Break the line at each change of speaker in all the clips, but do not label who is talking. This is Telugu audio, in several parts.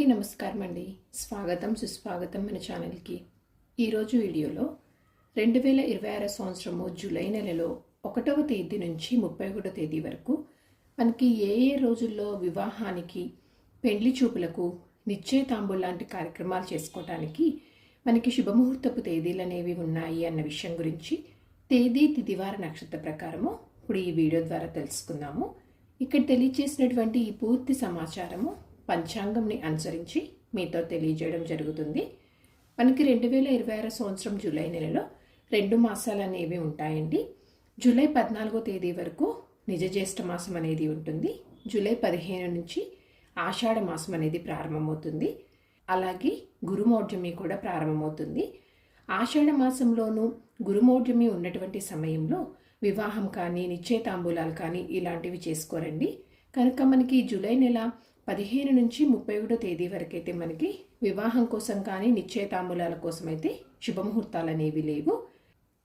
అందరికీ నమస్కారం అండి. స్వాగతం సుస్వాగతం మన ఛానల్కి. ఈరోజు వీడియోలో 2026 సంవత్సరము జూలై నెలలో 1వ తేదీ నుంచి 31వ తేదీ వరకు మనకి ఏ రోజుల్లో వివాహానికి, పెండ్లి చూపులకు, నిశ్చయతాంబూల్ లాంటి కార్యక్రమాలు చేసుకోవటానికి మనకి శుభముహూర్తపు తేదీలు అనేవి ఉన్నాయి అన్న విషయం గురించి తేదీ తిథివార నక్షత్ర ప్రకారము ఇప్పుడు ఈ వీడియో ద్వారా తెలుసుకుందాము. ఇక్కడ తెలియచేసినటువంటి ఈ పూర్తి సమాచారము పంచాంగంని అనుసరించి మీతో తెలియజేయడం జరుగుతుంది. మనకి 2026 సంవత్సరం జూలై నెలలో 2 మాసాలు అనేవి ఉంటాయండి. జూలై 14వ తేదీ వరకు నిజ జ్యేష్ఠ మాసం అనేది ఉంటుంది. జూలై 15 నుంచి ఆషాఢ మాసం అనేది ప్రారంభమవుతుంది. అలాగే గురుమౌఢ్యమి కూడా ప్రారంభమవుతుంది. ఆషాఢ మాసంలోనూ గురుమౌఢ్యమి ఉన్నటువంటి సమయంలో వివాహం కానీ, నిశ్చయతాంబూలాలు కానీ ఇలాంటివి చేసుకోరండి. కనుక మనకి జూలై నెల 15 నుంచి 31వ తేదీ వరకు అయితే మనకి వివాహం కోసం కానీ, నిశ్చయతాంబూలాల కోసం అయితే శుభముహూర్తాలు అనేవి లేవు.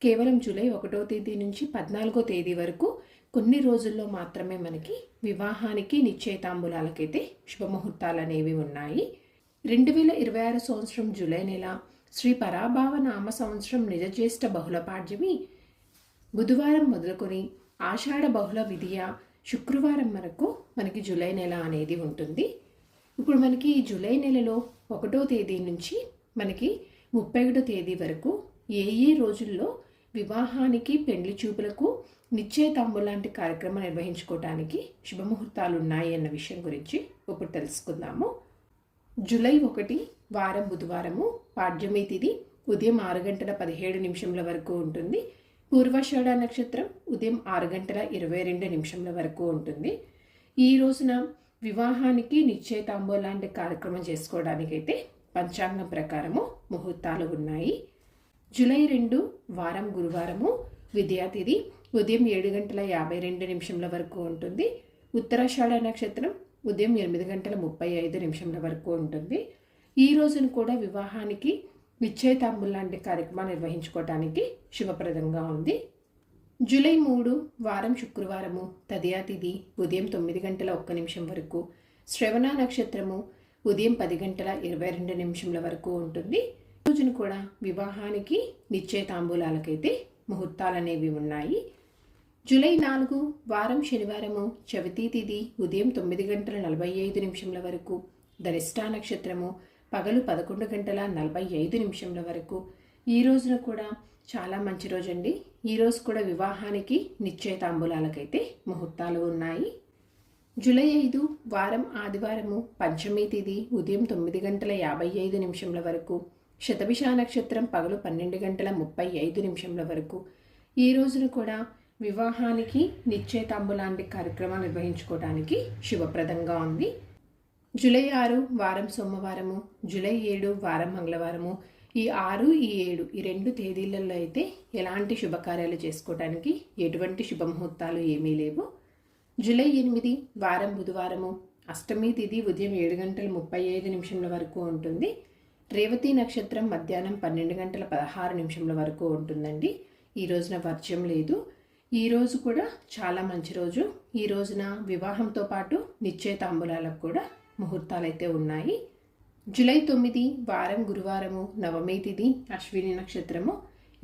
కేవలం జూలై 1వ తేదీ నుంచి 14వ తేదీ వరకు కొన్ని రోజుల్లో మాత్రమే మనకి వివాహానికి, నిశ్చయతాంబూలాలకైతే శుభముహూర్తాలు అనేవి ఉన్నాయి. 2026 సంవత్సరం జూలై నెల శ్రీ పరాభావ నామ సంవత్సరం నిజ జ్యేష్ఠ బహుళ పాడ్యమి బుధవారం మొదలుకొని ఆషాఢ బహుళ విధియ శుక్రవారం వరకు మనకి జూలై నెల అనేది ఉంటుంది. ఇప్పుడు మనకి ఈ జూలై నెలలో 1వ తేదీ నుంచి మనకి 31వ తేదీ వరకు ఏ రోజుల్లో వివాహానికి, పెండ్లి చూపులకు, నిశ్చయతాంబూల్ లాంటి కార్యక్రమం నిర్వహించుకోవడానికి శుభముహూర్తాలు ఉన్నాయి అన్న విషయం గురించి ఇప్పుడు తెలుసుకుందాము. జూలై 1 వారం బుధవారము, పాడ్యమి తిథి ఉదయం 6:17 వరకు ఉంటుంది. పూర్వాషాఢ నక్షత్రం ఉదయం 6:22 వరకు ఉంటుంది. ఈ రోజున వివాహానికి, నిశ్చయతాంబూల్ లాంటి కార్యక్రమం చేసుకోవడానికైతే పంచాంగం ప్రకారము ముహూర్తాలు ఉన్నాయి. జూలై 2 వారం గురువారము, విద్యాతిథి ఉదయం 7:52 వరకు ఉంటుంది. ఉత్తరాషాఢ నక్షత్రం ఉదయం 8:35 వరకు ఉంటుంది. ఈ రోజున కూడా వివాహానికి, నిశ్చయతాంబూల్ లాంటి కార్యక్రమాలు నిర్వహించుకోవడానికి శుభప్రదంగా ఉంది. జూలై 3 వారం శుక్రవారము, తదియా తిథి ఉదయం 9:01 వరకు, శ్రవణ నక్షత్రము ఉదయం 10:22 వరకు ఉంటుంది. రోజున కూడా వివాహానికి, నిశ్చయతాంబూలాలకైతే ముహూర్తాలు అనేవి ఉన్నాయి. జూలై 4 వారం శనివారము, చవితి తిథి ఉదయం 9:45 వరకు, ధనిష్ఠా నక్షత్రము పగలు 11:45 వరకు. ఈ రోజున కూడా చాలా మంచి రోజు అండి. ఈ రోజు కూడా వివాహానికి, నిశ్చయతాంబూలాలకైతే ముహూర్తాలు ఉన్నాయి. జూలై 5 వారం ఆదివారము, పంచమి తిథి ఉదయం 9:55 వరకు, శతభిష నక్షత్రం పగలు 12:35 వరకు. ఈ రోజున కూడా వివాహానికి, నిశ్చయతాంబూలాంటి కార్యక్రమాలు నిర్వహించుకోవడానికి శుభప్రదంగా ఉంది. జూలై 6 వారం సోమవారము, జూలై 7 వారం మంగళవారము. ఈ 6, 7 ఈ 2 తేదీలలో అయితే ఎలాంటి శుభకార్యాలు చేసుకోవడానికి ఎటువంటి శుభముహూర్తాలు ఏమీ లేవు. జూలై 8 వారం బుధవారము, అష్టమి తిథి ఉదయం 7:35 వరకు ఉంటుంది. రేవతి నక్షత్రం మధ్యాహ్నం 12:16 వరకు ఉంటుందండి. ఈ రోజున వర్జ్యం లేదు. ఈ రోజు కూడా చాలా మంచి రోజు. ఈ రోజున వివాహంతో పాటు నిశ్చయతాంబూలాలకు కూడా ముహూర్తాలు అయితే ఉన్నాయి. జూలై 9 వారం గురువారము, నవమి తిథి అశ్విని నక్షత్రము.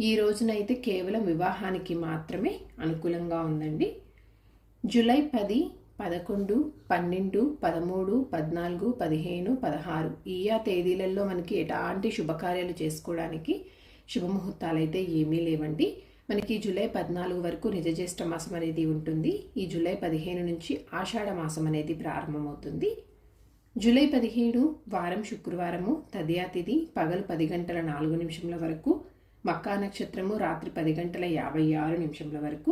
ఈ రోజున అయితే కేవలం వివాహానికి మాత్రమే అనుకూలంగా ఉందండి. జూలై 10, 11, 12, 13, 14, 15, 16 ఈ తేదీలలో మనకి ఎలాంటి శుభకార్యాలు చేసుకోవడానికి శుభముహూర్తాలు అయితే ఏమీ లేవండి. మనకి జూలై 14 వరకు నిజ జ్యేష్ఠ మాసం అనేది ఉంటుంది. ఈ జూలై 15 నుంచి ఆషాఢ మాసం అనేది ప్రారంభమవుతుంది. జూలై 17 వారం శుక్రవారము, తదియా తిథి పగలు 10:04 వరకు, మక్కా నక్షత్రము రాత్రి 10:56 వరకు.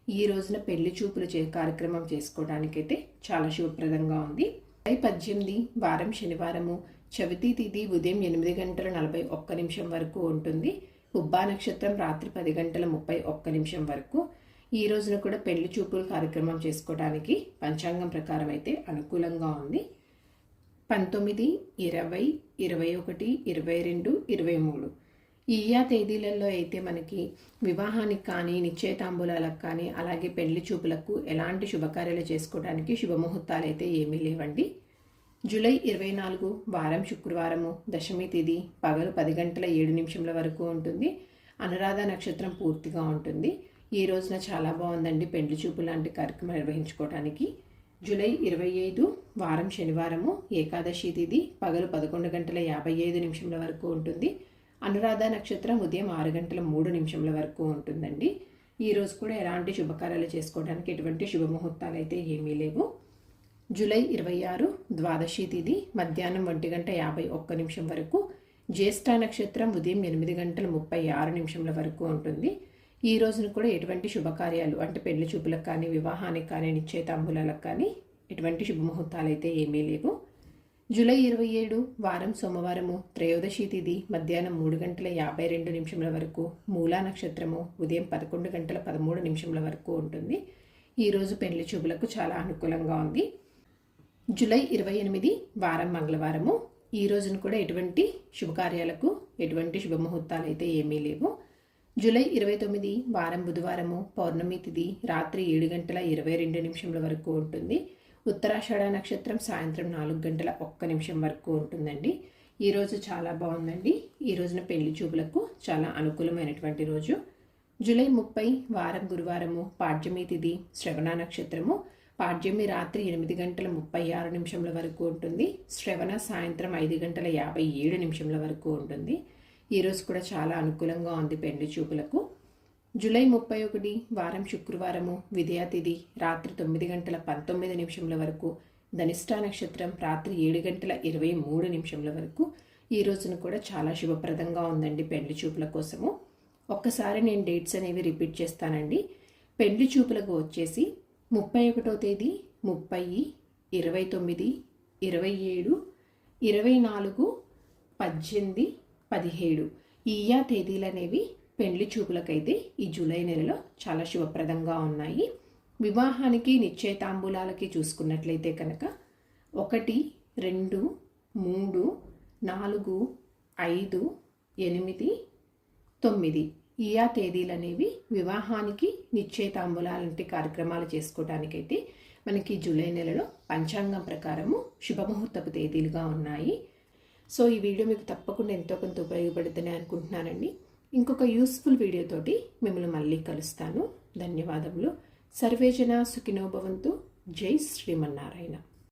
ఈ రోజున పెళ్లి చూపులు కార్యక్రమం చేసుకోవడానికైతే చాలా శుభప్రదంగా ఉంది. జూలై 18 వారం శనివారము, చవితి తిథి ఉదయం 8:41 వరకు ఉంటుంది. ఉబ్బా నక్షత్రం రాత్రి 10:31 వరకు. ఈ రోజున కూడా పెళ్లి చూపులు కార్యక్రమం చేసుకోవడానికి పంచాంగం ప్రకారం అయితే అనుకూలంగా ఉంది. 19, 20, 21, 22, 23 ఈ తేదీలలో అయితే మనకి వివాహానికి కానీ, నిశ్చయతాంబూలాలకు కానీ, అలాగే పెళ్లి చూపులకు ఎలాంటి శుభకార్యాలు చేసుకోవడానికి శుభముహూర్తాలు అయితే ఏమీ లేవండి. జూలై 24 వారం శుక్రవారము, దశమి తేదీ పగలు 10 గంటల 7 నిమిషముల వరకు ఉంటుంది. అనురాధ నక్షత్రం పూర్తిగా ఉంటుంది. ఈ రోజున చాలా బాగుందండి పెండ్లి చూపు లాంటి కార్యక్రమం నిర్వహించుకోవడానికి. జూలై 25 వారం శనివారము, ఏకాదశి తేదీ పగలు 11 గంటల 55 నిమిషముల వరకు ఉంటుంది. అనురాధ నక్షత్రం ఉదయం 6 గంటల 3 నిమిషముల వరకు ఉంటుందండి. ఈ రోజు కూడా ఎలాంటి శుభకార్యాలు చేసుకోవడానికి ఎటువంటి శుభముహూర్తాలు అయితే ఏమీ లేవు. జూలై 26 ద్వాదశి తేదీ మధ్యాహ్నం 1 గంట 51 నిమిషం వరకు, జ్యేష్ఠ నక్షత్రం ఉదయం 8 గంటల 36 నిమిషముల వరకు ఉంటుంది. ఈ రోజున కూడా ఎటువంటి శుభకార్యాలు అంటే పెళ్లి చూపులకు కానీ, వివాహానికి కానీ, నిశ్చయితాంబూలాలకు కానీ ఎటువంటి శుభముహూర్తాలు అయితే ఏమీ లేవు. జూలై 27 వారం సోమవారము, త్రయోదశి తేదీ మధ్యాహ్నం 3 గంటల 52 నిమిషముల వరకు, మూలా నక్షత్రము ఉదయం 11 గంటల 13 నిమిషముల వరకు ఉంటుంది. ఈరోజు పెళ్లి చూపులకు చాలా అనుకూలంగా ఉంది. జూలై 28 వారం మంగళవారము, ఈ రోజున కూడా ఎటువంటి శుభకార్యాలకు ఎటువంటి శుభముహూర్తాలు అయితే ఏమీ లేవు. జూలై 29 వారం బుధవారము, పౌర్ణమి తిథి రాత్రి 7 గంటల 22 నిమిషముల వరకు ఉంటుంది. ఉత్తరాషాఢ నక్షత్రం సాయంత్రం 4 గంటల 1 నిమిషం వరకు ఉంటుందండి. ఈరోజు చాలా బాగుందండి. ఈ రోజున పెళ్లి చూపులకు చాలా అనుకూలమైనటువంటి రోజు. జూలై 30 వారం గురువారము, పాడ్యమి తిథి శ్రవణ నక్షత్రము, పాడ్యమి రాత్రి 8 గంటల 36 నిమిషముల వరకు ఉంటుంది. శ్రవణ సాయంత్రం 5 గంటల 57 నిమిషముల వరకు ఉంటుంది. ఈరోజు కూడా చాలా అనుకూలంగా ఉంది పెళ్లి చూపులకు. జూలై 31 వారం శుక్రవారము, విదయ తిథి రాత్రి 9 గంటల 19 నిమిషముల వరకు, ధనిష్ట నక్షత్రం రాత్రి 7 గంటల 23 నిమిషముల వరకు. ఈ రోజున కూడా చాలా శుభప్రదంగా ఉందండి పెళ్లి చూపుల కోసము. ఒక్కసారి నేను డేట్స్ అనేవి రిపీట్ చేస్తానండి. పెళ్లి చూపులకు వచ్చేసి 31వ తేదీ, 30, 29, 27, 24, 18, 17 ఈ తేదీలు అనేవి పెళ్లి చూపులకైతే ఈ జూలై నెలలో చాలా శుభప్రదంగా ఉన్నాయి. వివాహానికి నిశ్చయితాంబూలాలకి చూసుకున్నట్లయితే కనుక 1, 2, 3, 4, 5, 8, 9 ఈ తేదీలు అనేవి వివాహానికి నిశ్చయితాంబూలాలంటి కార్యక్రమాలు చేసుకోవడానికైతే మనకి జూలై నెలలో పంచాంగం ప్రకారము శుభముహూర్తపు తేదీలుగా ఉన్నాయి. సో ఈ వీడియో మీకు తప్పకుండా ఎంతో కొంత ఉపయోగపడుతుందని అనుకుంటున్నానండి. ఇంకొక యూస్ఫుల్ వీడియోతోటి మిమ్మల్ని మళ్ళీ కలుస్తాను. ధన్యవాదములు. సర్వేజన సుఖినో భవంతు. జై శ్రీమన్నారాయణ.